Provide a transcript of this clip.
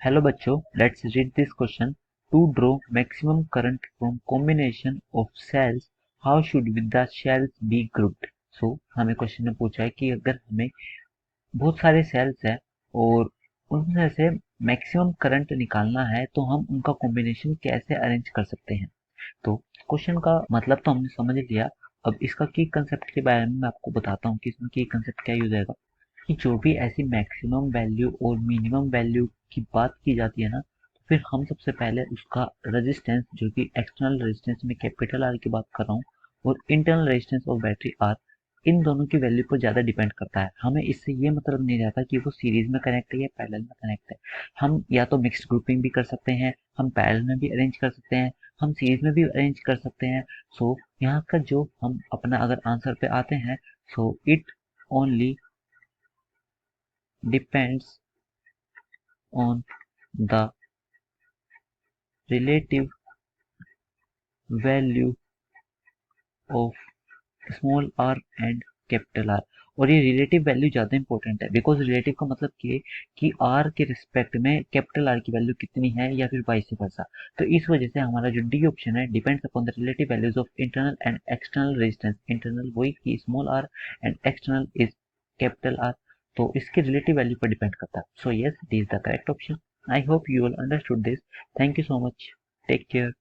Hello बच्चों, let's read this question. To draw maximum current from combination of cells, how should the cells be grouped? So हमें question में पूछा है कि अगर हमें बहुत सारे सेल्स हैं और उनमें से मैक्सिमम करंट निकालना है तो हम उनका कॉम्बिनेशन कैसे अरेंज कर सकते हैं। तो क्वेश्चन का मतलब तो हमने समझ लिया। अब इसका की कंसेप्ट के बारे में मैं आपको बताता हूँ कि इसमें की कंसेप्ट क्या यूज आएगा। कि जो भी ऐसी मैक्सिमम वैल्यू और मिनिमम वैल्यू की बात की जाती है ना, तो फिर हम सबसे पहले उसका रेजिस्टेंस, जो कि एक्सटर्नल रेजिस्टेंस में कैपिटल आर की बात कर रहा हूँ, और internal resistance of battery R, इन दोनों की वैल्यू पर ज़्यादा डिपेंड करता है। हमें इससे ये मतलब नहीं रहता कि वो सीरीज में कनेक्ट है या पैरेलल में कनेक्ट है। हम या तो मिक्स्ड ग्रुपिंग भी कर सकते हैं, हम पैरेलल में भी अरेंज कर सकते हैं, हम सीरीज में भी अरेंज कर सकते हैं। सो यहाँ का जो हम अपना अगर आंसर पे आते हैं, so it only depends on the relative value of small R and capital R. और ये रिलेटिव वैल्यू ज़्यादा इंपॉर्टेंट है, बिकॉज रिलेटिव का मतलब ये कि आर के रिस्पेक्ट में कैपिटल आर की वैल्यू कितनी है या फिर वाइस वर्सा। तो इस वजह से हमारा जो डी ऑप्शन है, depends upon the relative values of internal and external resistance. Internal वही कि small R and external is capital R. तो इसके रिलेटिव वैल्यू पर डिपेंड करता है। So yes, D is the correct option. I hope you all understood this. Thank you so much. Take care.